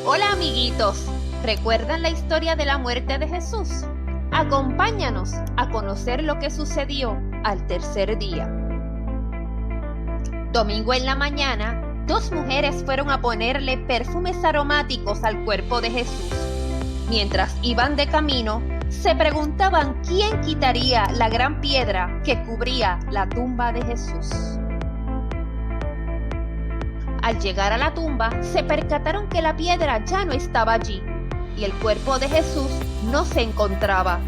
Hola amiguitos, ¿recuerdan la historia de la muerte de Jesús? Acompáñanos a conocer lo que sucedió al tercer día. Domingo en la mañana, dos mujeres fueron a ponerle perfumes aromáticos al cuerpo de Jesús. Mientras iban de camino, se preguntaban quién quitaría la gran piedra que cubría la tumba de Jesús. Al llegar a la tumba, se percataron que la piedra ya no estaba allí y el cuerpo de Jesús no se encontraba.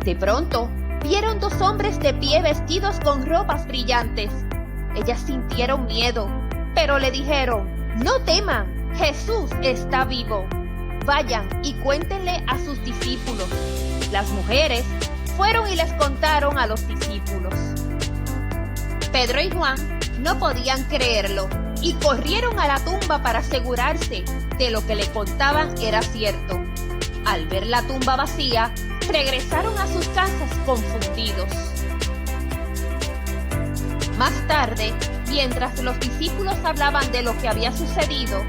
De pronto, vieron dos hombres de pie vestidos con ropas brillantes. Ellas sintieron miedo, pero le dijeron: «No teman, Jesús está vivo. Vayan y cuéntenle a sus discípulos». Las mujeres fueron y les contaron a los discípulos. Pedro y Juan no podían creerlo y corrieron a la tumba para asegurarse de lo que le contaban era cierto. Al ver la tumba vacía, regresaron a sus casas confundidos. Más tarde, mientras los discípulos hablaban de lo que había sucedido,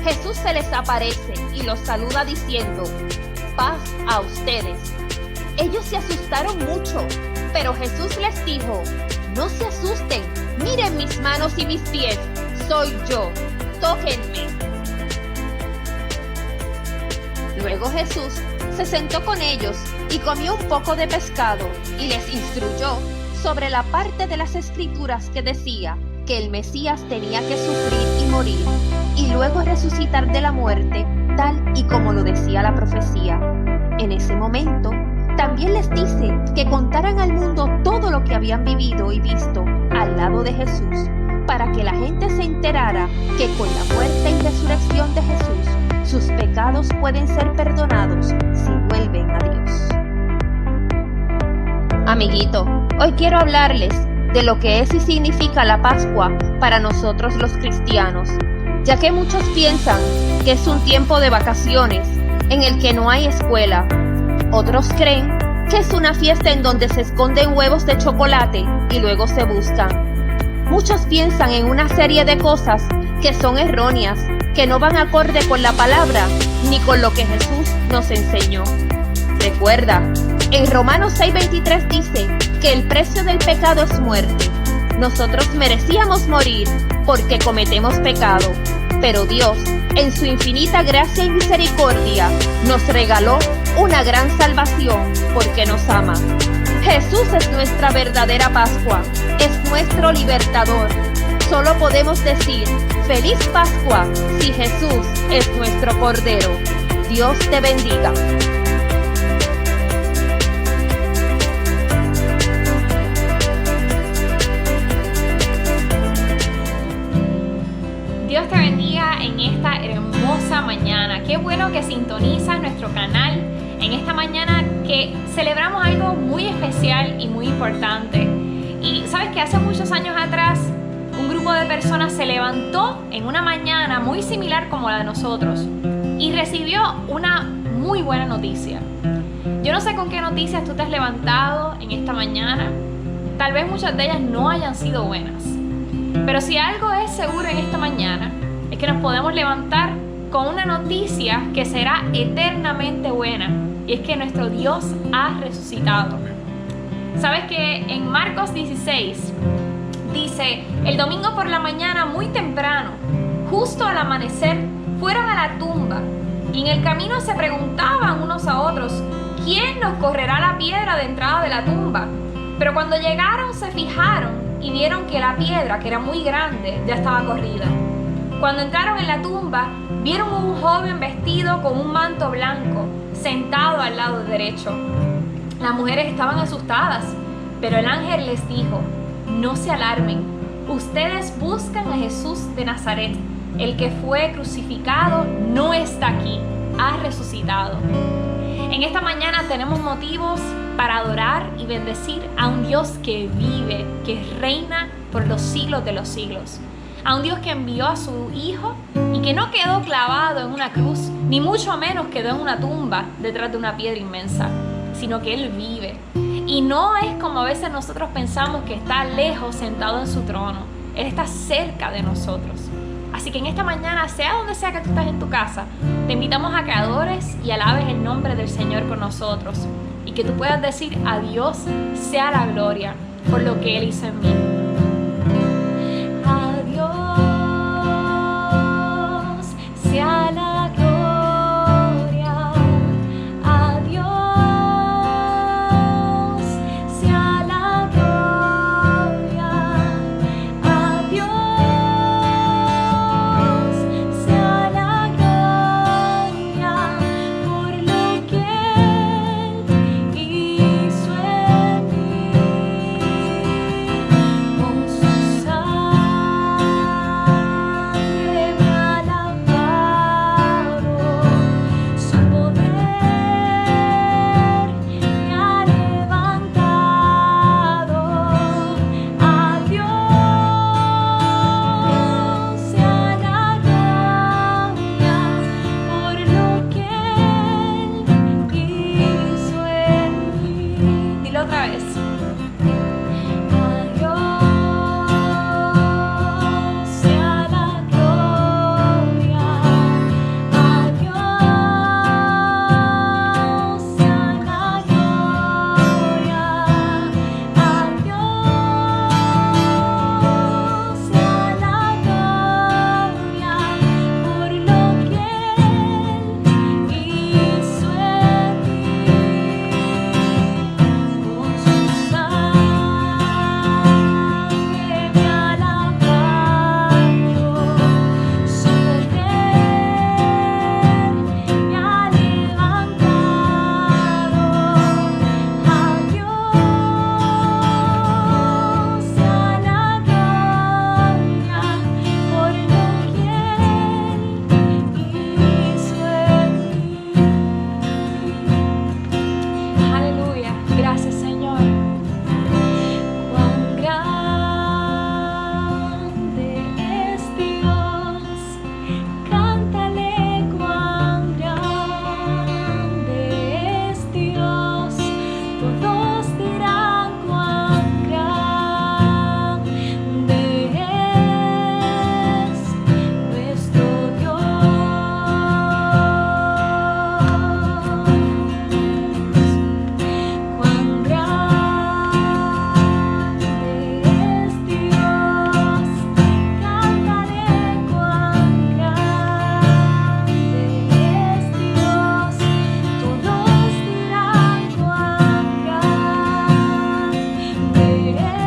Jesús se les aparece y los saluda diciendo: «Paz a ustedes». Ellos se asustaron mucho, pero Jesús les dijo: «No se asusten, miren mis manos y mis pies, soy yo, tóquenme». Luego Jesús se sentó con ellos y comió un poco de pescado y les instruyó sobre la parte de las Escrituras que decía que el Mesías tenía que sufrir y morir y luego resucitar de la muerte, tal y como lo decía la profecía. En ese momento, también les dice que contaran al mundo todo lo que habían vivido y visto al lado de Jesús, para que la gente se enterara que con la muerte y resurrección de Jesús, sus pecados pueden ser perdonados si vuelven a Dios. Amiguito, hoy quiero hablarles de lo que es y significa la Pascua para nosotros los cristianos, ya que muchos piensan que es un tiempo de vacaciones en el que no hay escuela. Otros creen que es una fiesta en donde se esconden huevos de chocolate y luego se buscan. Muchos piensan en una serie de cosas que son erróneas, que no van acorde con la palabra ni con lo que Jesús nos enseñó. Recuerda, en Romanos 6:23 dice que el precio del pecado es muerte. Nosotros merecíamos morir porque cometemos pecado, pero Dios, en su infinita gracia y misericordia, nos regaló una gran salvación porque nos ama. Jesús es nuestra verdadera Pascua, es nuestro libertador. Solo podemos decir: ¡Feliz Pascua! Si Jesús es nuestro Cordero. Dios te bendiga. Dios te bendiga en esta hermosa mañana. Qué bueno que sintonizas nuestro canal en esta mañana que celebramos algo muy especial y muy importante. Y sabes que hace muchos años atrás un grupo de personas se levantó en una mañana muy similar como la de nosotros y recibió una muy buena noticia. Yo no sé con qué noticias tú te has levantado en esta mañana. Tal vez muchas de ellas no hayan sido buenas. Pero si algo es seguro en esta mañana, es que nos podemos levantar con una noticia que será eternamente buena, y es que nuestro Dios ha resucitado. ¿Sabes que en Marcos 16 dice: el domingo por la mañana muy temprano, justo al amanecer, fueron a la tumba y en el camino se preguntaban unos a otros: ¿quién nos correrá la piedra de entrada de la tumba? Pero cuando llegaron se fijaron y vieron que la piedra, que era muy grande, ya estaba corrida. Cuando entraron en la tumba, vieron un joven vestido con un manto blanco, sentado al lado derecho. Las mujeres estaban asustadas, pero el ángel les dijo: no se alarmen, ustedes buscan a Jesús de Nazaret, el que fue crucificado no está aquí, ha resucitado. En esta mañana tenemos motivos para adorar y bendecir a un Dios que vive, que reina por los siglos de los siglos. A un Dios que envió a su Hijo y que no quedó clavado en una cruz, ni mucho menos quedó en una tumba detrás de una piedra inmensa, sino que Él vive. Y no es como a veces nosotros pensamos que está lejos sentado en su trono. Él está cerca de nosotros. Así que en esta mañana, sea donde sea que tú estés en tu casa, te invitamos a que adores y alabes el nombre del Señor con nosotros y que tú puedas decir: a Dios sea la gloria por lo que Él hizo en mí. A Dios sea la gloria, a Dios sea la gloria, a Dios sea la gloria por lo que Él hizo en mí. Con su sangre me ha lavado, su poder me ha levantado. A Dios sea la gloria por lo que Él hizo en mí. Dilo otra vez. A Dios sea la gloria, a Dios sea la gloria, a Dios sea la gloria por lo que Él hizo en mí. Con su sangre me ha lavado, su poder me ha levantado. A Dios sea la gloria por lo que Él hizo en mí. Aleluya, gracias Señor. Cuán grande es Dios, cántale cuán grande es Dios, todos dirán cuán grande es nuestro Dios. Cuán grande es Dios, cántale cuán grande es Dios, todos dirán cuán grande es nuestro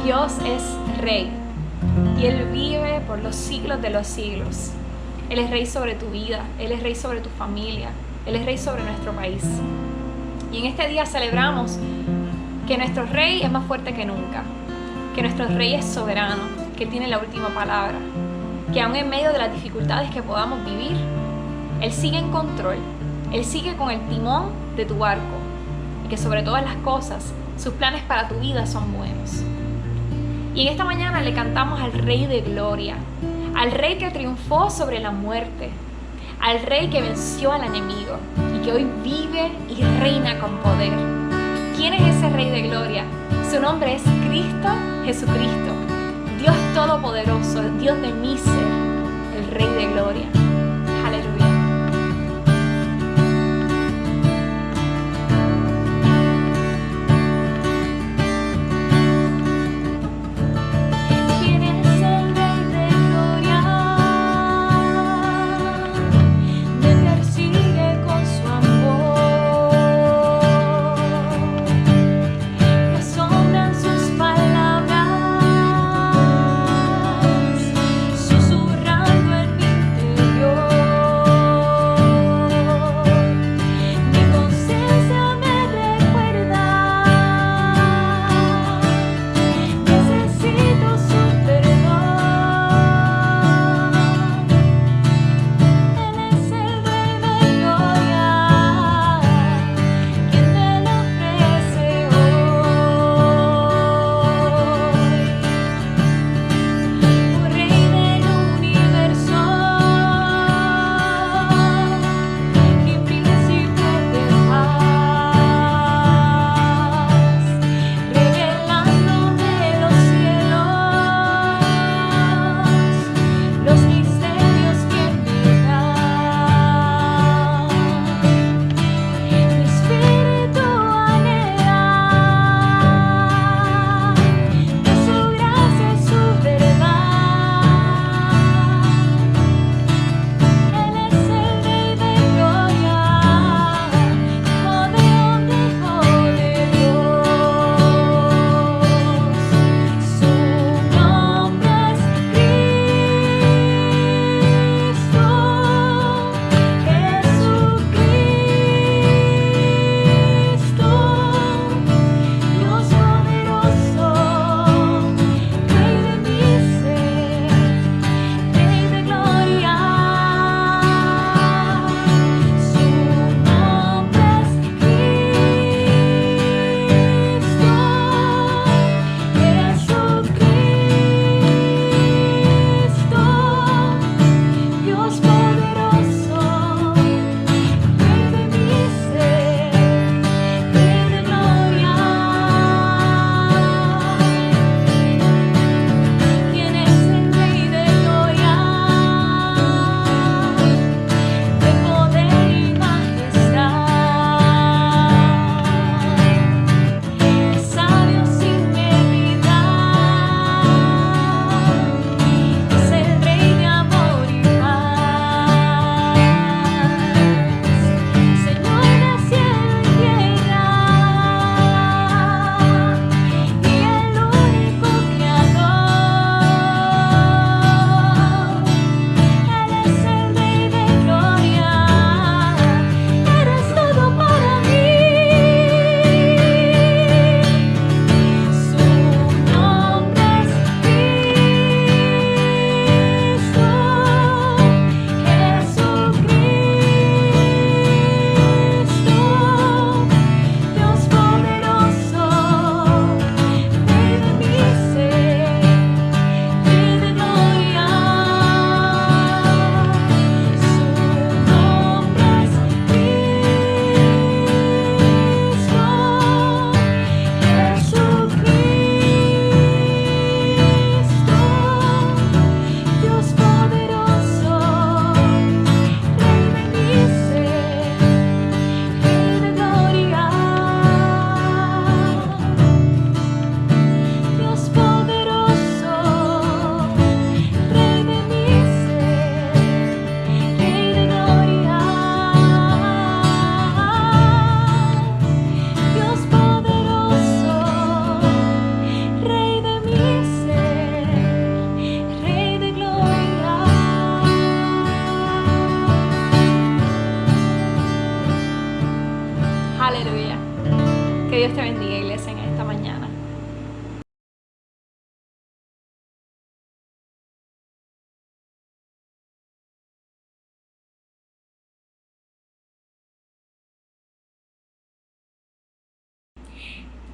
Dios es Rey y Él vive por los siglos de los siglos. Él es Rey sobre tu vida, Él es Rey sobre tu familia, Él es Rey sobre nuestro país. Y en este día celebramos que nuestro Rey es más fuerte que nunca, que nuestro Rey es soberano, que Él tiene la última palabra, que aún en medio de las dificultades que podamos vivir, Él sigue en control, Él sigue con el timón de tu barco y que sobre todas las cosas, sus planes para tu vida son buenos. Y en esta mañana le cantamos al Rey de Gloria, al Rey que triunfó sobre la muerte, al Rey que venció al enemigo y que hoy vive y reina con poder. ¿Quién es ese Rey de Gloria? Su nombre es Cristo Jesucristo, Dios Todopoderoso, Dios de mi ser, el Rey de Gloria. Aleluya. Susurrando en mi interior.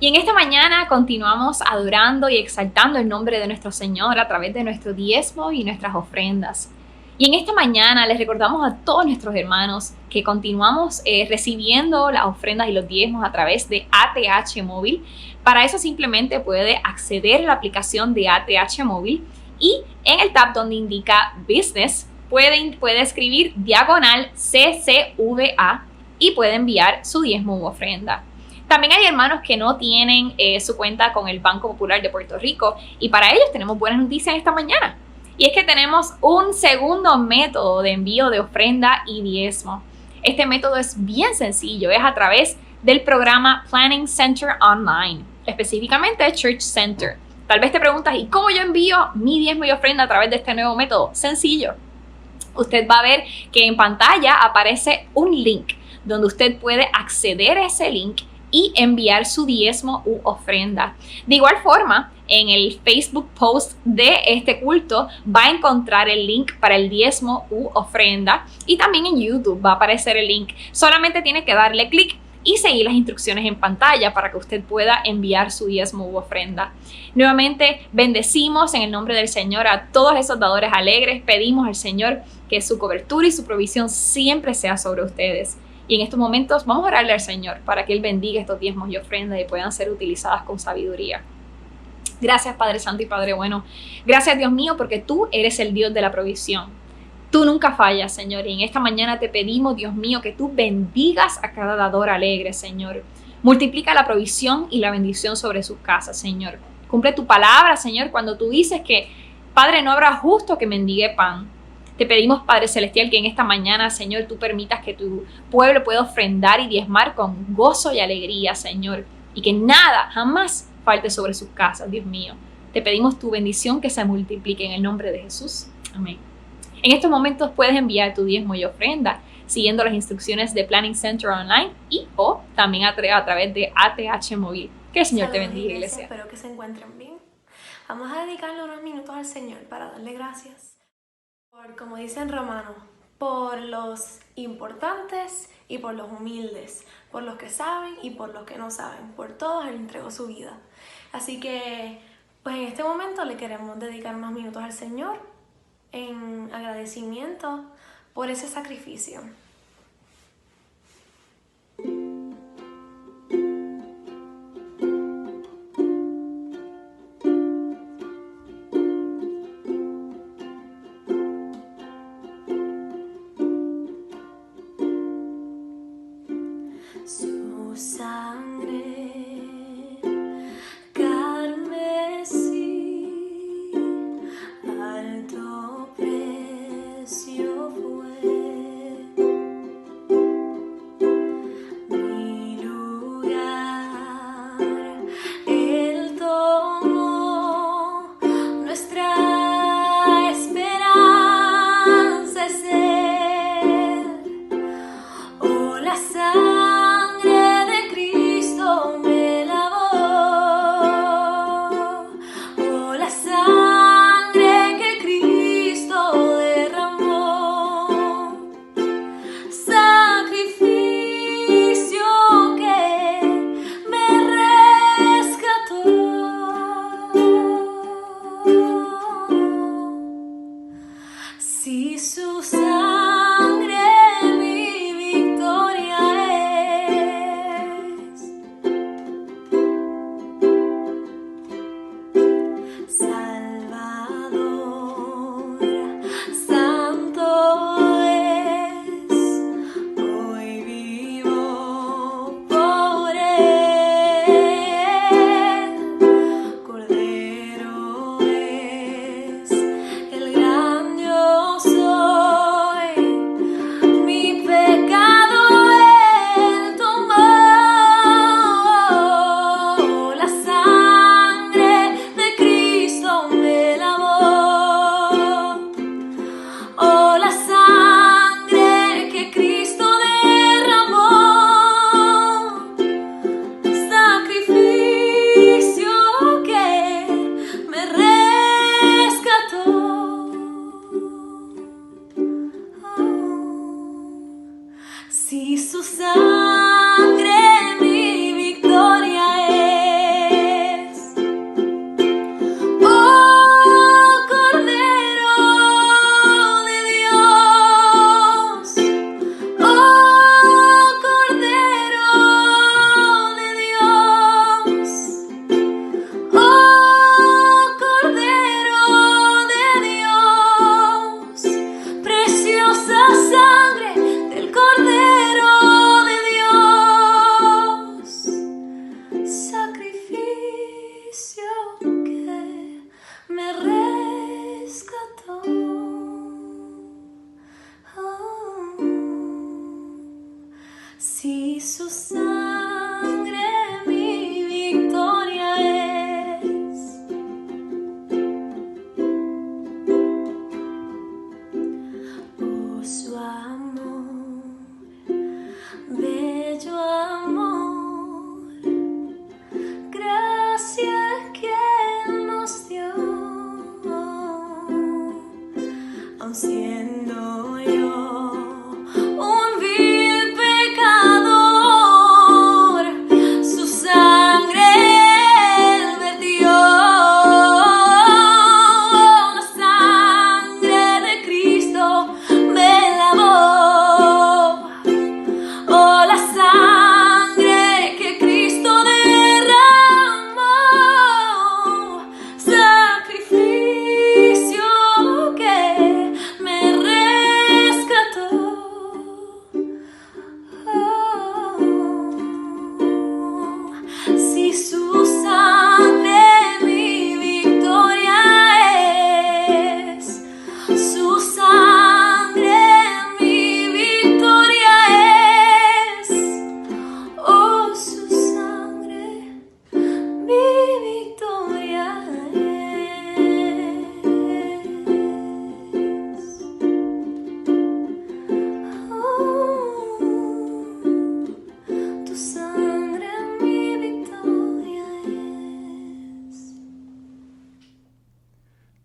Y en esta mañana continuamos adorando y exaltando el nombre de nuestro Señor a través de nuestro diezmo y nuestras ofrendas. Y en esta mañana les recordamos a todos nuestros hermanos que continuamos recibiendo las ofrendas y los diezmos a través de ATH Móvil. Para eso simplemente puede acceder a la aplicación de ATH Móvil y en el tab donde indica Business puede escribir diagonal CCVA y puede enviar su diezmo u ofrenda. También hay hermanos que no tienen su cuenta con el Banco Popular de Puerto Rico y para ellos tenemos buenas noticias esta mañana. Y es que tenemos un segundo método de envío de ofrenda y diezmo. Este método es bien sencillo, es a través del programa Planning Center Online, específicamente Church Center. Tal vez te preguntas, ¿y cómo yo envío mi diezmo y ofrenda a través de este nuevo método? Sencillo. Usted va a ver que en pantalla aparece un link donde usted puede acceder a ese link y enviar su diezmo u ofrenda. De igual forma, en el Facebook post de este culto va a encontrar el link para el diezmo u ofrenda y también en YouTube va a aparecer el link. Solamente tiene que darle clic y seguir las instrucciones en pantalla para que usted pueda enviar su diezmo u ofrenda. Nuevamente, bendecimos en el nombre del Señor a todos esos dadores alegres. Pedimos al Señor que su cobertura y su provisión siempre sea sobre ustedes. Y en estos momentos vamos a orarle al Señor para que Él bendiga estos diezmos y ofrendas y puedan ser utilizadas con sabiduría. Gracias, Padre Santo y Padre bueno. Gracias, Dios mío, porque tú eres el Dios de la provisión. Tú nunca fallas, Señor. Y en esta mañana te pedimos, Dios mío, que tú bendigas a cada dador alegre, Señor. Multiplica la provisión y la bendición sobre sus casas, Señor. Cumple tu palabra, Señor, cuando tú dices que, Padre, no habrá justo que mendigue pan. Te pedimos, Padre Celestial, que en esta mañana, Señor, tú permitas que tu pueblo pueda ofrendar y diezmar con gozo y alegría, Señor. Y que nada, jamás falte sobre sus casas, Dios mío. Te pedimos tu bendición que se multiplique en el nombre de Jesús. Amén. En estos momentos puedes enviar tu diezmo y ofrenda siguiendo las instrucciones de Planning Center Online y o también a través de ATH Móvil. Que el Señor te bendiga, iglesia. Espero que se encuentren bien. Vamos a dedicarle unos minutos al Señor para darle gracias por, como dice en Romanos, por los importantes y por los humildes, por los que saben y por los que no saben. Por todos Él entregó su vida. Así que, pues en este momento le queremos dedicar unos minutos al Señor en agradecimiento por ese sacrificio. Su sangre carmesí, alto precio fue.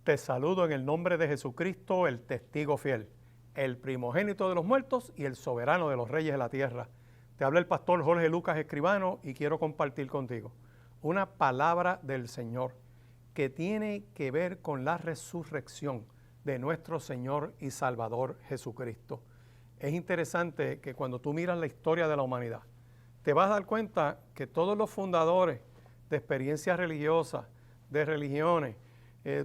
Te saludo en el nombre de Jesucristo, el testigo fiel, el primogénito de los muertos y el soberano de los reyes de la tierra. Te habla el pastor Jorge Lucas Escribano y quiero compartir contigo una palabra del Señor que tiene que ver con la resurrección de nuestro Señor y Salvador Jesucristo. Es interesante que cuando tú miras la historia de la humanidad, te vas a dar cuenta que todos los fundadores de experiencias religiosas, de religiones,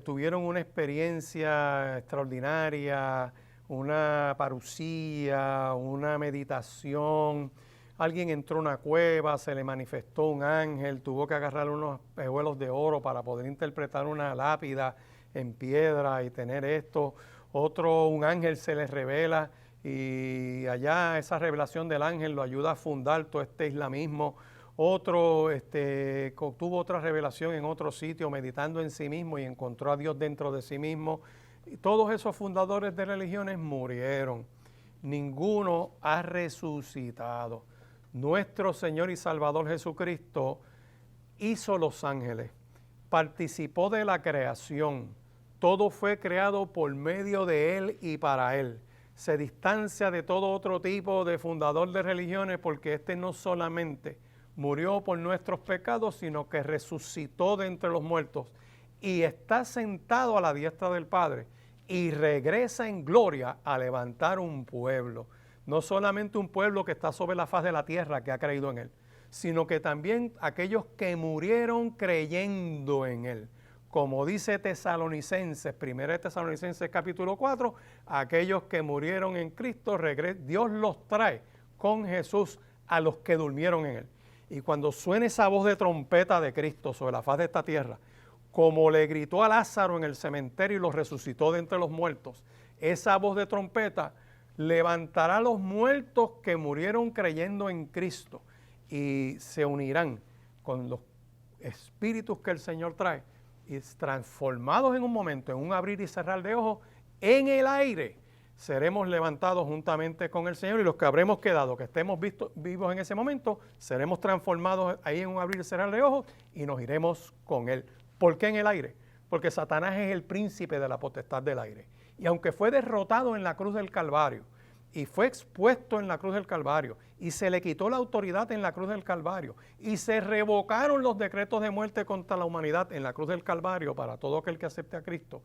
tuvieron una experiencia extraordinaria, una parucía, una meditación. Alguien entró a una cueva, se le manifestó un ángel, tuvo que agarrar unos pejuelos de oro para poder interpretar una lápida en piedra y tener esto. Otro, un ángel se les revela y allá esa revelación del ángel lo ayuda a fundar todo este islamismo. Otro tuvo otra revelación en otro sitio, meditando en sí mismo y encontró a Dios dentro de sí mismo. Y todos esos fundadores de religiones murieron. Ninguno ha resucitado. Nuestro Señor y Salvador Jesucristo hizo los ángeles, participó de la creación. Todo fue creado por medio de Él y para Él. Se distancia de todo otro tipo de fundador de religiones porque no solamente murió por nuestros pecados, sino que resucitó de entre los muertos y está sentado a la diestra del Padre y regresa en gloria a levantar un pueblo. No solamente un pueblo que está sobre la faz de la tierra que ha creído en Él, sino que también aquellos que murieron creyendo en Él. Como dice Tesalonicenses, 1 Tesalonicenses capítulo 4, aquellos que murieron en Cristo, Dios los trae con Jesús a los que durmieron en Él. Y cuando suene esa voz de trompeta de Cristo sobre la faz de esta tierra, como le gritó a Lázaro en el cementerio y lo resucitó de entre los muertos, esa voz de trompeta levantará a los muertos que murieron creyendo en Cristo y se unirán con los espíritus que el Señor trae y transformados en un momento, en un abrir y cerrar de ojos, en el aire, seremos levantados juntamente con el Señor y los que habremos quedado, que estemos vivos en ese momento, seremos transformados ahí en un abrir y cerrar de ojos y nos iremos con Él. ¿Por qué en el aire? Porque Satanás es el príncipe de la potestad del aire. Y aunque fue derrotado en la cruz del Calvario y fue expuesto en la cruz del Calvario y se le quitó la autoridad en la cruz del Calvario y se revocaron los decretos de muerte contra la humanidad en la cruz del Calvario para todo aquel que acepte a Cristo,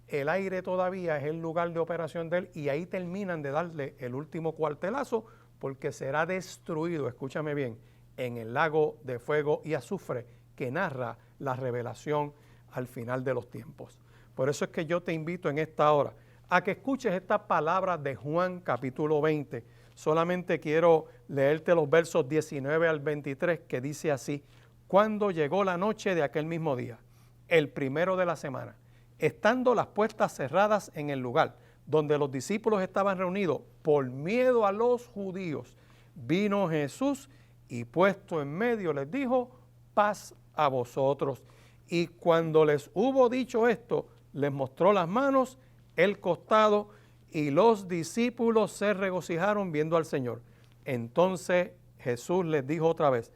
el aire todavía es el lugar de operación de Él y ahí terminan de darle el último cuartelazo porque será destruido, escúchame bien, en el lago de fuego y azufre que narra la revelación al final de los tiempos. Por eso es que yo te invito en esta hora a que escuches esta palabra de Juan capítulo 20. Solamente quiero leerte los versos 19 al 23 que dice así: cuando llegó la noche de aquel mismo día, el primero de la semana, estando las puertas cerradas en el lugar donde los discípulos estaban reunidos por miedo a los judíos, vino Jesús y puesto en medio les dijo: paz a vosotros. Y cuando les hubo dicho esto, les mostró las manos, el costado, y los discípulos se regocijaron viendo al Señor. Entonces Jesús les dijo otra vez: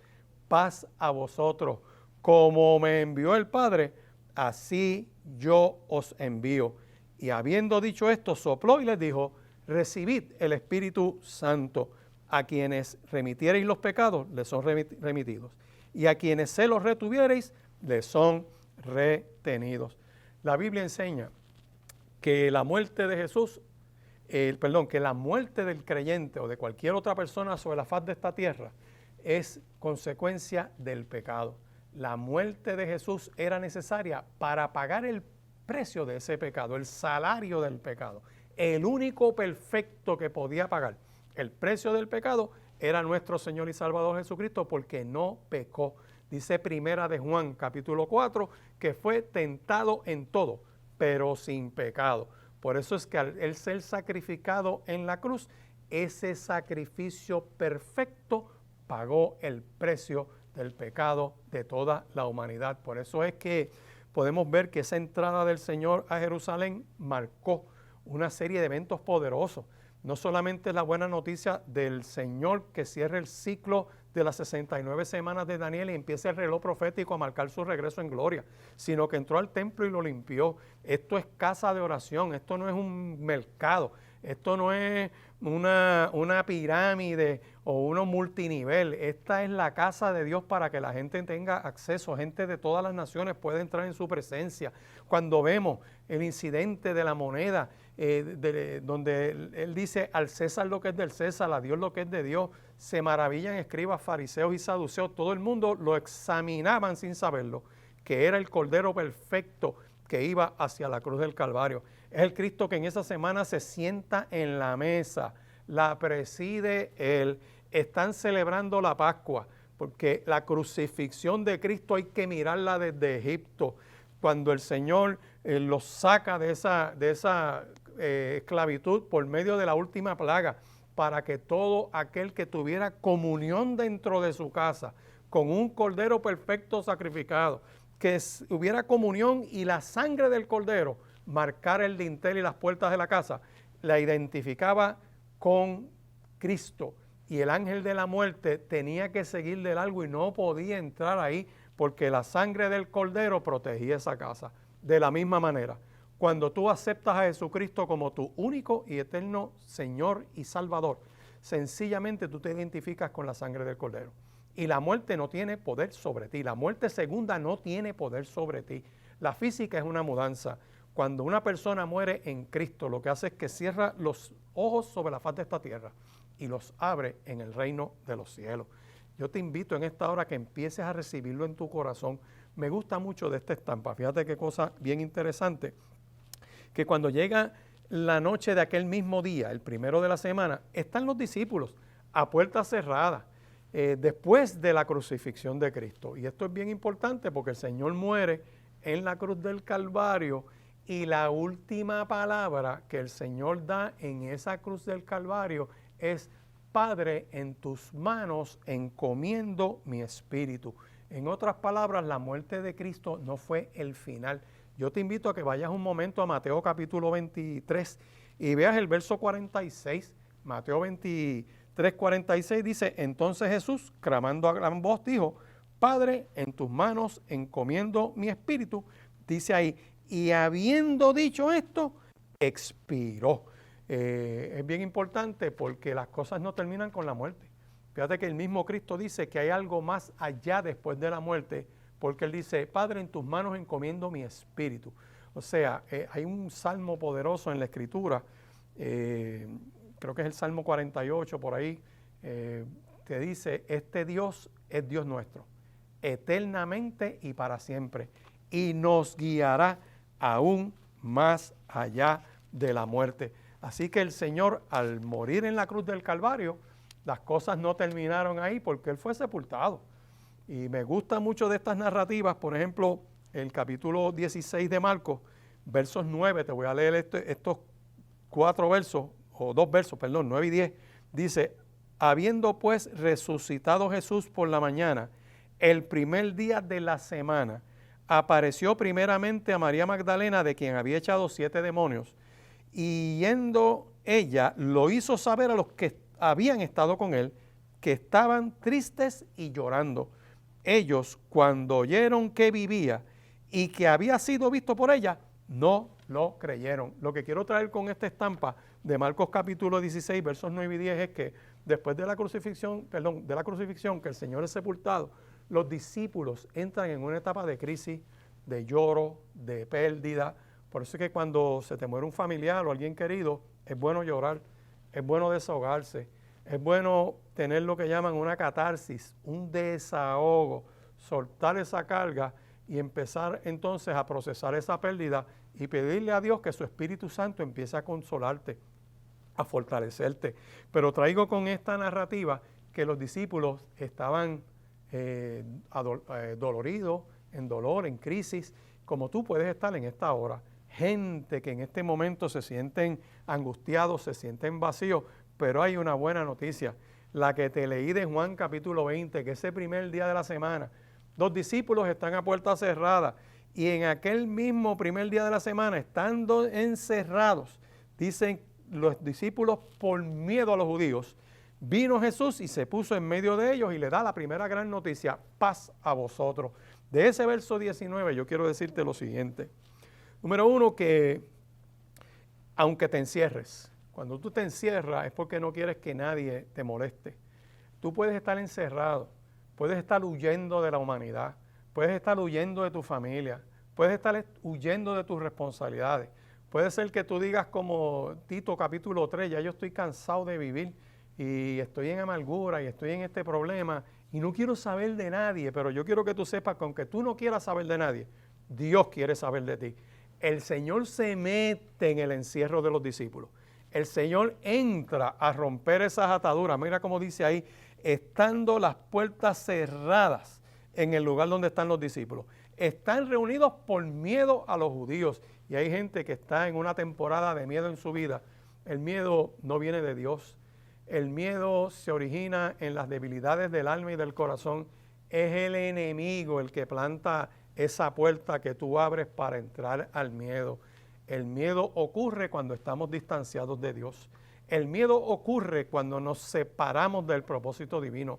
paz a vosotros, como me envió el Padre, así yo os envío. Y habiendo dicho esto, sopló y les dijo: recibid el Espíritu Santo. A quienes remitiereis los pecados, les son remitidos. Y a quienes se los retuviereis, les son retenidos. La Biblia enseña que la muerte de Jesús, que la muerte del creyente o de cualquier otra persona sobre la faz de esta tierra es consecuencia del pecado. La muerte de Jesús era necesaria para pagar el precio de ese pecado, el salario del pecado. El único perfecto que podía pagar el precio del pecado era nuestro Señor y Salvador Jesucristo, porque no pecó. Dice Primera de Juan, capítulo 4, que fue tentado en todo, pero sin pecado. Por eso es que al él ser sacrificado en la cruz, ese sacrificio perfecto pagó el precio del pecado de toda la humanidad. Por eso es que podemos ver que esa entrada del Señor a Jerusalén marcó una serie de eventos poderosos. No solamente es la buena noticia del Señor que cierre el ciclo de las 69 semanas de Daniel y empiece el reloj profético a marcar su regreso en gloria, sino que entró al templo y lo limpió. Esto es casa de oración, esto no es un mercado, esto no es una pirámide o uno multinivel. Esta es la casa de Dios para que la gente tenga acceso, gente de todas las naciones puede entrar en su presencia. Cuando vemos el incidente de la moneda, donde él dice al César lo que es del César, a Dios lo que es de Dios, se maravillan escribas, fariseos y saduceos, todo el mundo lo examinaban sin saberlo, que era el Cordero perfecto que iba hacia la cruz del Calvario. Es el Cristo que en esa semana se sienta en la mesa, la preside Él. Están celebrando la Pascua, porque la crucifixión de Cristo hay que mirarla desde Egipto, cuando el Señor los saca de esa esclavitud por medio de la última plaga, para que todo aquel que tuviera comunión dentro de su casa, con un cordero perfecto sacrificado, que hubiera comunión y la sangre del cordero marcara el dintel y las puertas de la casa, la identificaba con Cristo. Y el ángel de la muerte tenía que seguir de largo y no podía entrar ahí, porque la sangre del cordero protegía esa casa. De la misma manera, cuando tú aceptas a Jesucristo como tu único y eterno Señor y Salvador, sencillamente tú te identificas con la sangre del cordero. Y la muerte no tiene poder sobre ti. La muerte segunda no tiene poder sobre ti. La física es una mudanza. Cuando una persona muere en Cristo, lo que hace es que cierra los ojos sobre la faz de esta tierra y los abre en el reino de los cielos. Yo te invito en esta hora que empieces a recibirlo en tu corazón. Me gusta mucho de esta estampa. Fíjate qué cosa bien interesante, que cuando llega la noche de aquel mismo día, el primero de la semana, están los discípulos a puertas cerradas, después de la crucifixión de Cristo. Y esto es bien importante porque el Señor muere en la cruz del Calvario y la última palabra que el Señor da en esa cruz del Calvario es: Padre, en tus manos encomiendo mi espíritu. En otras palabras, la muerte de Cristo no fue el final. Yo te invito a que vayas un momento a Mateo capítulo 23 y veas el verso 46. Mateo 23, 46 dice: entonces Jesús, clamando a gran voz, dijo: Padre, en tus manos encomiendo mi espíritu. Dice ahí, y habiendo dicho esto, expiró. Es bien importante porque las cosas no terminan con la muerte. Fíjate que el mismo Cristo dice que hay algo más allá después de la muerte, porque Él dice: Padre, en tus manos encomiendo mi espíritu. O sea, hay un salmo poderoso en la Escritura, creo que es el Salmo 48 por ahí, que dice: este Dios es Dios nuestro, eternamente y para siempre, y nos guiará aún más allá de la muerte. Así que el Señor, al morir en la cruz del Calvario, las cosas no terminaron ahí, porque Él fue sepultado. Y me gusta mucho de estas narrativas, por ejemplo, el capítulo 16 de Marcos, versos 9, te voy a leer estos 4 versos, o 2 versos, perdón, 9 y 10, dice: habiendo pues resucitado Jesús por la mañana, el primer día de la semana, apareció primeramente a María Magdalena, de quien había echado 7 demonios, y yendo ella, lo hizo saber a los que habían estado con él, que estaban tristes y llorando. Ellos, cuando oyeron que vivía y que había sido visto por ella, no lo creyeron. Lo que quiero traer con esta estampa de Marcos capítulo 16, versos 9 y 10 es que después de la crucifixión, que el Señor es sepultado, los discípulos entran en una etapa de crisis, de lloro, de pérdida. Por eso es que cuando se te muere un familiar o alguien querido, es bueno llorar, es bueno desahogarse, es bueno tener lo que llaman una catarsis, un desahogo, soltar esa carga y empezar entonces a procesar esa pérdida y pedirle a Dios que su Espíritu Santo empiece a consolarte, a fortalecerte. Pero traigo con esta narrativa que los discípulos estaban doloridos, en dolor, en crisis, como tú puedes estar en esta hora. Gente que en este momento se sienten angustiados, se sienten vacíos, pero hay una buena noticia, la que te leí de Juan capítulo 20, que ese primer día de la semana, los discípulos están a puerta cerrada y en aquel mismo primer día de la semana, estando encerrados, dicen los discípulos por miedo a los judíos, vino Jesús y se puso en medio de ellos y le da la primera gran noticia, paz a vosotros. De ese verso 19 yo quiero decirte lo siguiente. Número uno, que aunque te encierres, cuando tú te encierras es porque no quieres que nadie te moleste. Tú puedes estar encerrado, puedes estar huyendo de la humanidad, puedes estar huyendo de tu familia, puedes estar huyendo de tus responsabilidades. Puede ser que tú digas como Tito capítulo 3, ya yo estoy cansado de vivir y estoy en amargura y estoy en este problema y no quiero saber de nadie, pero yo quiero que tú sepas que aunque tú no quieras saber de nadie, Dios quiere saber de ti. El Señor se mete en el encierro de los discípulos. El Señor entra a romper esas ataduras. Mira cómo dice ahí, estando las puertas cerradas en el lugar donde están los discípulos. Están reunidos por miedo a los judíos. Y hay gente que está en una temporada de miedo en su vida. El miedo no viene de Dios. El miedo se origina en las debilidades del alma y del corazón. Es el enemigo el que planta esa puerta que tú abres para entrar al miedo. El miedo ocurre cuando estamos distanciados de Dios. El miedo ocurre cuando nos separamos del propósito divino.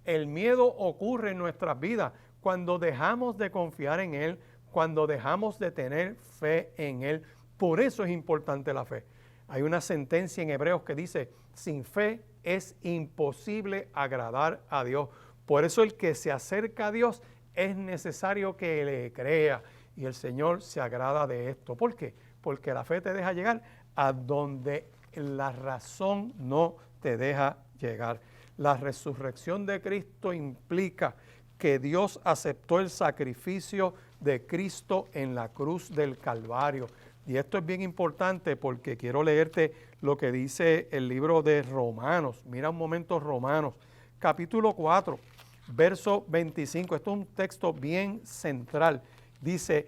El miedo ocurre en nuestras vidas cuando dejamos de confiar en Él, cuando dejamos de tener fe en Él. Por eso es importante la fe. Hay una sentencia en Hebreos que dice, sin fe es imposible agradar a Dios. Por eso el que se acerca a Dios es necesario que le crea. Y el Señor se agrada de esto. ¿Por qué? Porque la fe te deja llegar a donde la razón no te deja llegar. La resurrección de Cristo implica que Dios aceptó el sacrificio de Cristo en la cruz del Calvario. Y esto es bien importante porque quiero leerte lo que dice el libro de Romanos. Mira un momento Romanos, capítulo 4, verso 25. Esto es un texto bien central. Dice,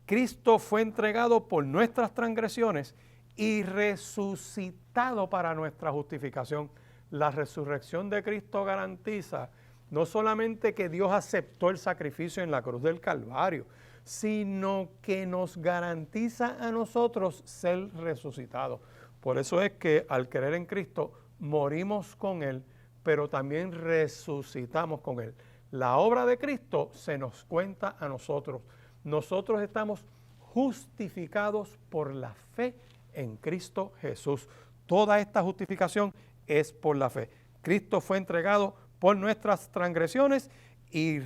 Cristo fue entregado por nuestras transgresiones y resucitado para nuestra justificación. La resurrección de Cristo garantiza no solamente que Dios aceptó el sacrificio en la cruz del Calvario, sino que nos garantiza a nosotros ser resucitados. Por eso es que al creer en Cristo morimos con Él, pero también resucitamos con Él. La obra de Cristo se nos cuenta a nosotros. Nosotros estamos justificados por la fe en Cristo Jesús. Toda esta justificación es por la fe. Cristo fue entregado por nuestras transgresiones y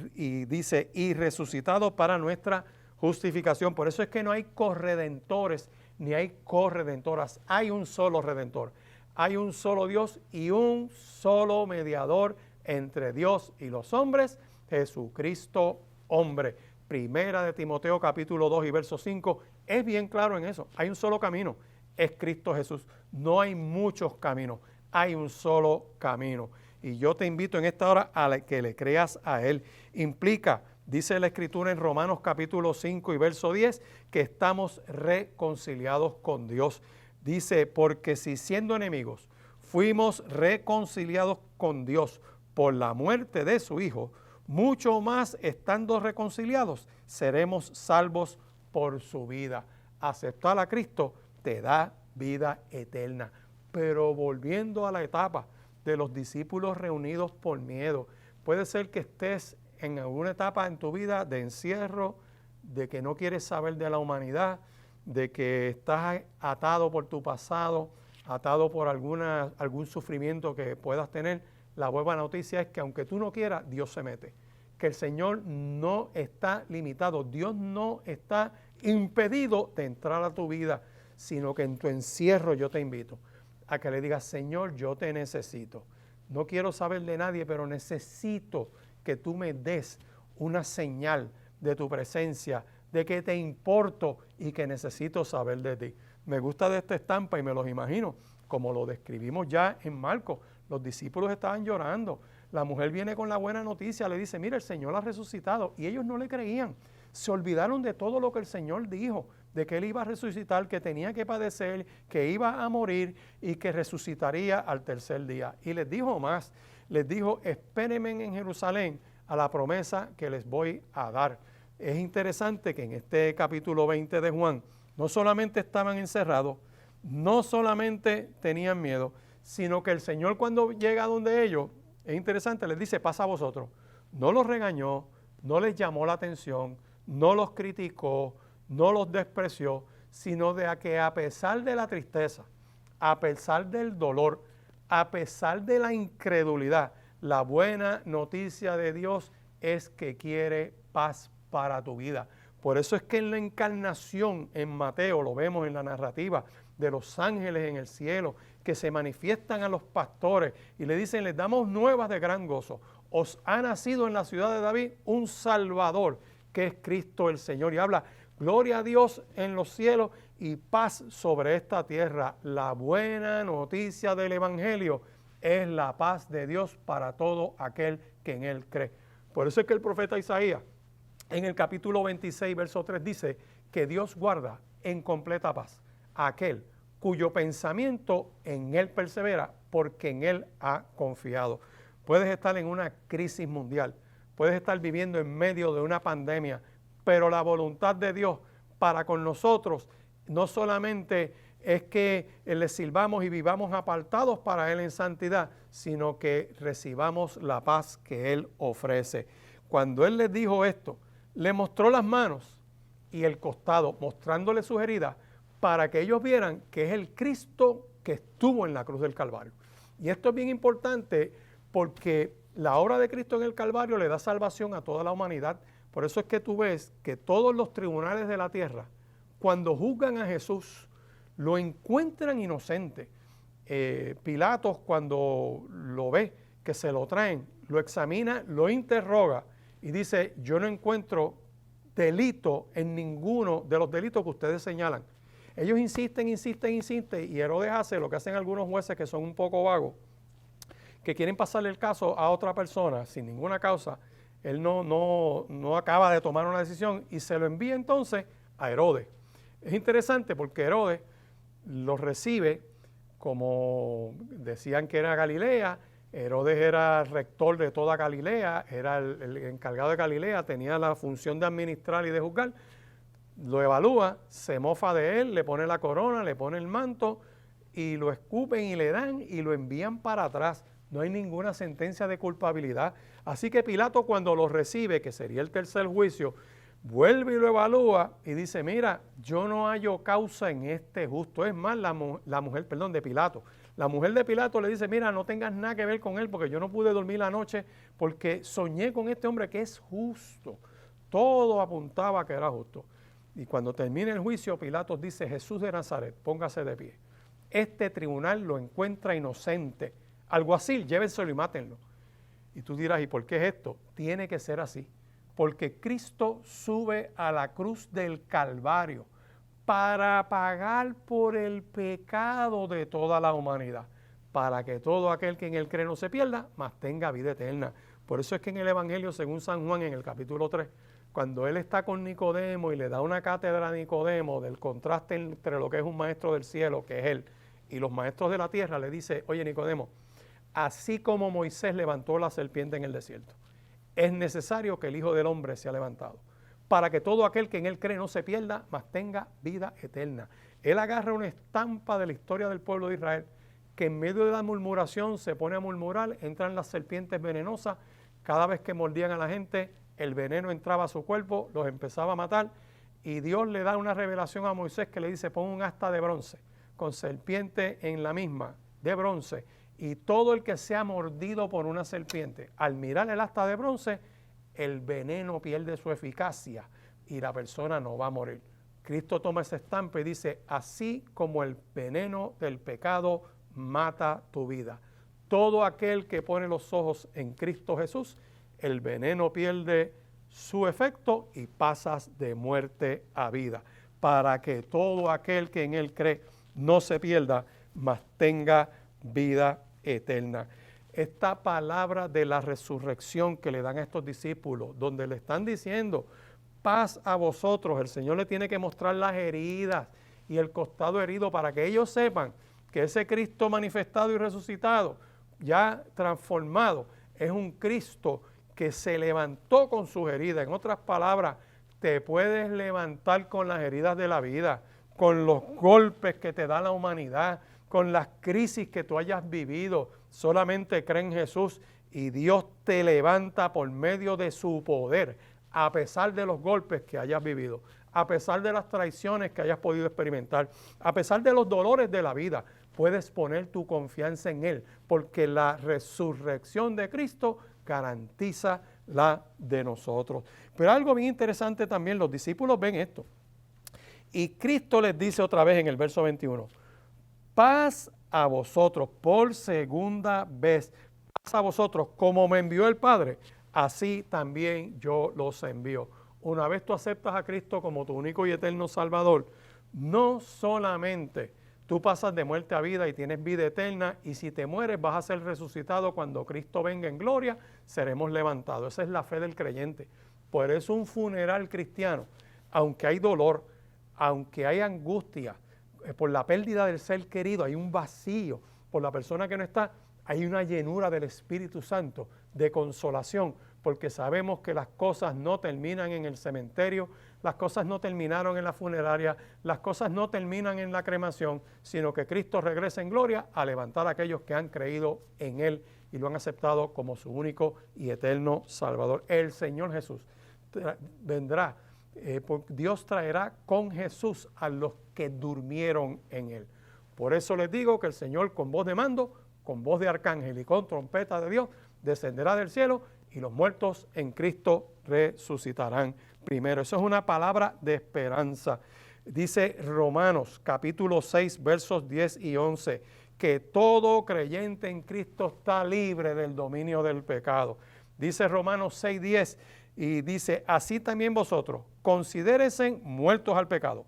dice, y resucitado para nuestra justificación. Por eso es que no hay corredentores ni hay corredentoras. Hay un solo redentor. Hay un solo Dios y un solo mediador entre Dios y los hombres, Jesucristo hombre. Primera de Timoteo capítulo 2 y verso 5 es bien claro en eso. Hay un solo camino, es Cristo Jesús. No hay muchos caminos, hay un solo camino. Y yo te invito en esta hora a que le creas a Él. Implica, dice la Escritura en Romanos capítulo 5 y verso 10, que estamos reconciliados con Dios. Dice, porque si siendo enemigos fuimos reconciliados con Dios por la muerte de su Hijo, mucho más estando reconciliados seremos salvos por su vida. Aceptar a Cristo te da vida eterna. Pero volviendo a la etapa de los discípulos reunidos por miedo, puede ser que estés en alguna etapa en tu vida de encierro, de que no quieres saber de la humanidad, de que estás atado por tu pasado, atado por algún sufrimiento que puedas tener, la buena noticia es que aunque tú no quieras, Dios se mete. Que el Señor no está limitado, Dios no está impedido de entrar a tu vida, sino que en tu encierro yo te invito a que le digas, Señor, yo te necesito. No quiero saber de nadie, pero necesito que tú me des una señal de tu presencia, de que te importo y que necesito saber de ti. Me gusta de esta estampa y me los imagino, como lo describimos ya en Marcos. Los discípulos estaban llorando. La mujer viene con la buena noticia, le dice, mira, el Señor ha resucitado. Y ellos no le creían. Se olvidaron de todo lo que el Señor dijo, de que Él iba a resucitar, que tenía que padecer, que iba a morir y que resucitaría al tercer día. Y les dijo más, les dijo, espérenme en Jerusalén a la promesa que les voy a dar. Es interesante que en este capítulo 20 de Juan, no solamente estaban encerrados, no solamente tenían miedo, sino que el Señor cuando llega donde ellos, es interesante, les dice, pasa a vosotros. No los regañó, no les llamó la atención, no los criticó, no los despreció, sino de que a pesar de la tristeza, a pesar del dolor, a pesar de la incredulidad, la buena noticia de Dios es que quiere paz para tu vida. Por eso es que en la encarnación, en Mateo, lo vemos en la narrativa de los ángeles en el cielo, que se manifiestan a los pastores y le dicen, les damos nuevas de gran gozo. Os ha nacido en la ciudad de David un Salvador, que es Cristo el Señor. Y habla, gloria a Dios en los cielos y paz sobre esta tierra. La buena noticia del Evangelio es la paz de Dios para todo aquel que en Él cree. Por eso es que el profeta Isaías, en el capítulo 26, verso 3, dice que Dios guarda en completa paz a aquel cuyo pensamiento en Él persevera, porque en Él ha confiado. Puedes estar en una crisis mundial, puedes estar viviendo en medio de una pandemia, pero la voluntad de Dios para con nosotros no solamente es que le sirvamos y vivamos apartados para Él en santidad, sino que recibamos la paz que Él ofrece. Cuando Él les dijo esto, le mostró las manos y el costado, mostrándole sus heridas, para que ellos vieran que es el Cristo que estuvo en la cruz del Calvario. Y esto es bien importante porque la obra de Cristo en el Calvario le da salvación a toda la humanidad. Por eso es que tú ves que todos los tribunales de la tierra, cuando juzgan a Jesús, lo encuentran inocente. Pilatos, cuando lo ve, que se lo traen, lo examina, lo interroga y dice, yo no encuentro delito en ninguno de los delitos que ustedes señalan. Ellos insisten, y Herodes hace lo que hacen algunos jueces que son un poco vagos, que quieren pasarle el caso a otra persona sin ninguna causa. Él no acaba de tomar una decisión y se lo envía entonces a Herodes. Es interesante porque Herodes lo recibe, como decían que era Galilea. Herodes era rector de toda Galilea, era el encargado de Galilea, tenía la función de administrar y de juzgar. Lo evalúa, se mofa de él, le pone la corona, le pone el manto y lo escupen y le dan y lo envían para atrás. No hay ninguna sentencia de culpabilidad. Así que Pilato, cuando lo recibe, que sería el tercer juicio, vuelve y lo evalúa y dice, mira, yo no hallo causa en este justo. Es más, la mujer de Pilato. La mujer de Pilato le dice, mira, no tengas nada que ver con él porque yo no pude dormir la noche porque soñé con este hombre que es justo. Todo apuntaba a que era justo. Y cuando termina el juicio, Pilatos dice, Jesús de Nazaret, póngase de pie. Este tribunal lo encuentra inocente. Alguacil, llévenselo y mátenlo. Y tú dirás, ¿y por qué es esto? Tiene que ser así. Porque Cristo sube a la cruz del Calvario para pagar por el pecado de toda la humanidad, para que todo aquel que en Él cree no se pierda, mas tenga vida eterna. Por eso es que en el Evangelio, según San Juan, en el capítulo 3, cuando Él está con Nicodemo y le da una cátedra a Nicodemo del contraste entre lo que es un maestro del cielo, que es Él, y los maestros de la tierra, le dice, oye Nicodemo, así como Moisés levantó la serpiente en el desierto, es necesario que el Hijo del Hombre sea levantado, para que todo aquel que en Él cree no se pierda, mas tenga vida eterna. Él agarra una estampa de la historia del pueblo de Israel, que en medio de la murmuración se pone a murmurar, entran las serpientes venenosas, cada vez que mordían a la gente, el veneno entraba a su cuerpo, los empezaba a matar, y Dios le da una revelación a Moisés que le dice, pon un asta de bronce con serpiente en la misma, de bronce, y todo el que sea mordido por una serpiente, al mirar el asta de bronce, el veneno pierde su eficacia y la persona no va a morir. Cristo toma esa estampa y dice, así como el veneno del pecado mata tu vida. Todo aquel que pone los ojos en Cristo Jesús, el veneno pierde su efecto y pasas de muerte a vida, para que todo aquel que en Él cree no se pierda, mas tenga vida eterna. Esta palabra de la resurrección que le dan a estos discípulos, donde le están diciendo, paz a vosotros, el Señor le tiene que mostrar las heridas y el costado herido para que ellos sepan que ese Cristo manifestado y resucitado, ya transformado, es un Cristo que se levantó con sus heridas. En otras palabras, te puedes levantar con las heridas de la vida, con los golpes que te da la humanidad, con las crisis que tú hayas vivido. Solamente cree en Jesús y Dios te levanta por medio de su poder, a pesar de los golpes que hayas vivido, a pesar de las traiciones que hayas podido experimentar, a pesar de los dolores de la vida. Puedes poner tu confianza en Él, porque la resurrección de Cristo garantiza la de nosotros. Pero algo bien interesante también, los discípulos ven esto. Y Cristo les dice otra vez en el verso 21, paz a vosotros, por segunda vez, paz a vosotros, como me envió el Padre, así también yo los envío. Una vez tú aceptas a Cristo como tu único y eterno Salvador, no solamente tú pasas de muerte a vida y tienes vida eterna, y si te mueres vas a ser resucitado cuando Cristo venga en gloria, seremos levantados. Esa es la fe del creyente. Por eso un funeral cristiano, aunque hay dolor, aunque hay angustia, por la pérdida del ser querido, hay un vacío, por la persona que no está, hay una llenura del Espíritu Santo, de consolación, porque sabemos que las cosas no terminan en el cementerio, las cosas no terminaron en la funeraria, las cosas no terminan en la cremación, sino que Cristo regresa en gloria a levantar a aquellos que han creído en Él y lo han aceptado como su único y eterno Salvador. El Señor Jesús vendrá, Dios traerá con Jesús a los que durmieron en Él. Por eso les digo que el Señor con voz de mando, con voz de arcángel y con trompeta de Dios, descenderá del cielo y los muertos en Cristo resucitarán primero. Eso es una palabra de esperanza. Dice Romanos capítulo 6 versos 10 y 11 que todo creyente en Cristo está libre del dominio del pecado. Dice Romanos 6:10 y dice, así también vosotros considérense muertos al pecado,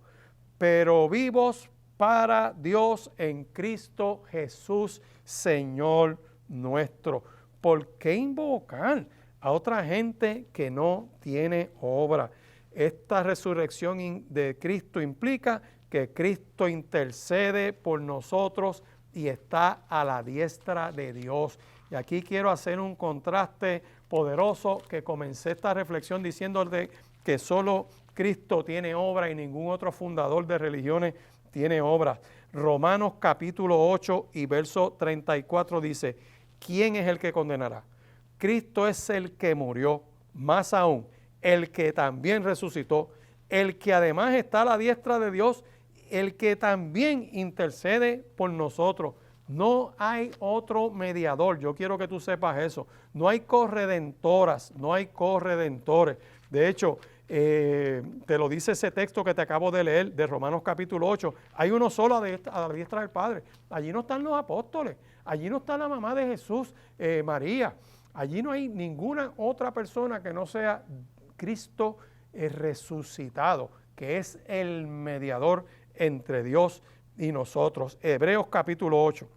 pero vivos para Dios en Cristo Jesús, Señor nuestro. ¿Por qué invocar a otra gente que no tiene obra? Esta resurrección de Cristo implica que Cristo intercede por nosotros y está a la diestra de Dios. Y aquí quiero hacer un contraste poderoso, que comencé esta reflexión diciendo que solo Cristo tiene obra y ningún otro fundador de religiones tiene obras. Romanos capítulo 8 y verso 34 dice, ¿quién es el que condenará? Cristo es el que murió, más aún, el que también resucitó, el que además está a la diestra de Dios, el que también intercede por nosotros. No hay otro mediador, yo quiero que tú sepas eso. No hay corredentoras, no hay corredentores. De hecho, te lo dice ese texto que te acabo de leer de Romanos capítulo 8. Hay uno solo a la diestra del Padre. Allí no están los apóstoles, allí no está la mamá de Jesús, María. Allí no hay ninguna otra persona que no sea Cristo resucitado, que es el mediador entre Dios y nosotros. Hebreos capítulo 8,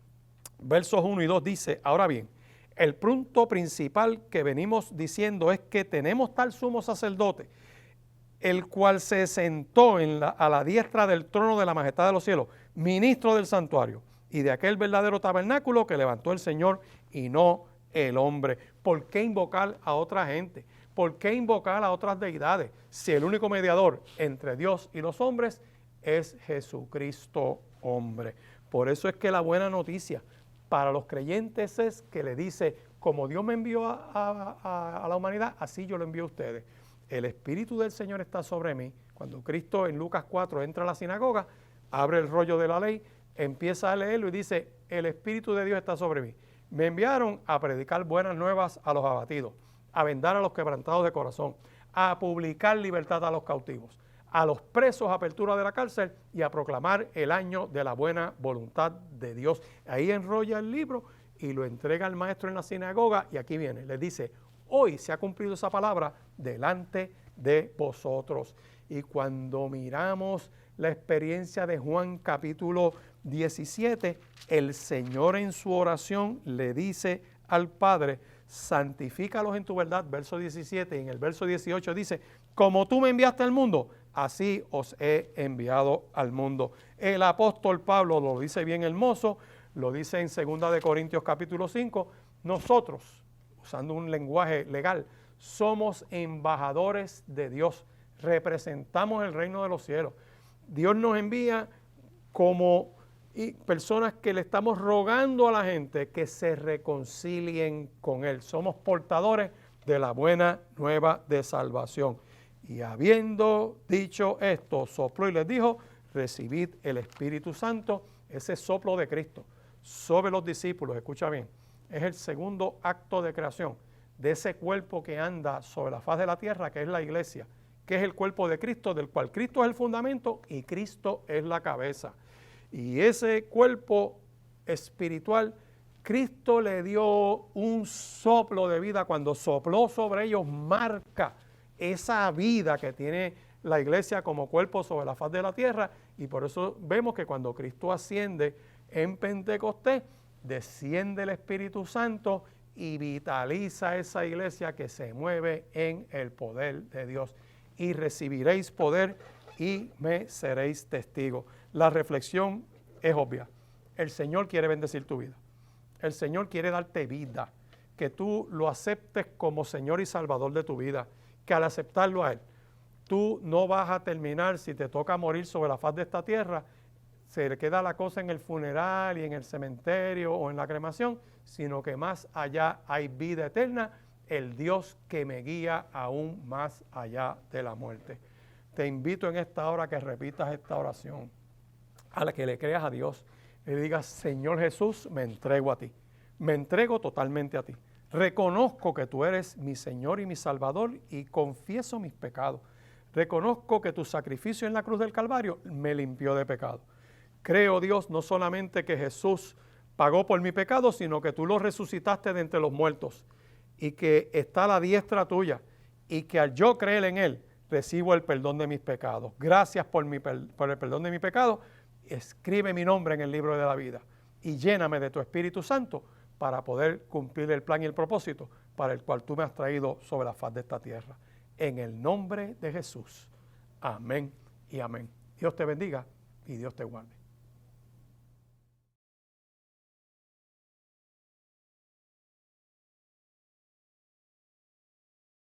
versos 1 y 2 dice, ahora bien, el punto principal que venimos diciendo es que tenemos tal sumo sacerdote, el cual se sentó a la diestra del trono de la majestad de los cielos, ministro del santuario y de aquel verdadero tabernáculo que levantó el Señor y no el hombre. ¿Por qué invocar a otra gente? ¿Por qué invocar a otras deidades? Si el único mediador entre Dios y los hombres es Jesucristo hombre. Por eso es que la buena noticia para los creyentes es que le dice, como Dios me envió a la humanidad, así yo lo envío a ustedes. El Espíritu del Señor está sobre mí. Cuando Cristo en Lucas 4 entra a la sinagoga, abre el rollo de la ley, empieza a leerlo y dice, el Espíritu de Dios está sobre mí. Me enviaron a predicar buenas nuevas a los abatidos, a vendar a los quebrantados de corazón, a publicar libertad a los cautivos, a los presos apertura de la cárcel y a proclamar el año de la buena voluntad de Dios. Ahí enrolla el libro y lo entrega al maestro en la sinagoga y aquí viene, les dice, hoy se ha cumplido esa palabra delante de vosotros. Y cuando miramos la experiencia de Juan capítulo 17, el Señor en su oración le dice al Padre, santifícalos en tu verdad, verso 17, y en el verso 18 dice, como tú me enviaste al mundo, así os he enviado al mundo. El apóstol Pablo lo dice bien hermoso, lo dice en 2 de Corintios capítulo 5, nosotros, usando un lenguaje legal, somos embajadores de Dios, representamos el reino de los cielos. Dios nos envía como personas que le estamos rogando a la gente que se reconcilien con Él. Somos portadores de la buena nueva de salvación. Y habiendo dicho esto, sopló y les dijo, recibid el Espíritu Santo, ese soplo de Cristo sobre los discípulos, escucha bien, es el segundo acto de creación de ese cuerpo que anda sobre la faz de la tierra, que es la iglesia, que es el cuerpo de Cristo, del cual Cristo es el fundamento y Cristo es la cabeza. Y ese cuerpo espiritual, Cristo le dio un soplo de vida, cuando sopló sobre ellos, marca esa vida que tiene la iglesia como cuerpo sobre la faz de la tierra, y por eso vemos que cuando Cristo asciende en Pentecostés, desciende el Espíritu Santo y vitaliza esa iglesia que se mueve en el poder de Dios. Y recibiréis poder y me seréis testigos. La reflexión es obvia. El Señor quiere bendecir tu vida. El Señor quiere darte vida, que tú lo aceptes como Señor y Salvador de tu vida, que al aceptarlo a Él, tú no vas a terminar, si te toca morir sobre la faz de esta tierra, se le queda la cosa en el funeral y en el cementerio o en la cremación, sino que más allá hay vida eterna, el Dios que me guía aún más allá de la muerte. Te invito en esta hora que repitas esta oración, a la que le creas a Dios, le digas, Señor Jesús, me entrego a ti, me entrego totalmente a ti. Reconozco que tú eres mi Señor y mi Salvador y confieso mis pecados. Reconozco que tu sacrificio en la cruz del Calvario me limpió de pecado. Creo, Dios, no solamente que Jesús pagó por mi pecado, sino que tú lo resucitaste de entre los muertos y que está a la diestra tuya y que al yo creer en Él recibo el perdón de mis pecados. Gracias por el perdón de mi pecado. Escribe mi nombre en el libro de la vida y lléname de tu Espíritu Santo para poder cumplir el plan y el propósito para el cual tú me has traído sobre la faz de esta tierra. En el nombre de Jesús. Amén y amén. Dios te bendiga y Dios te guarde.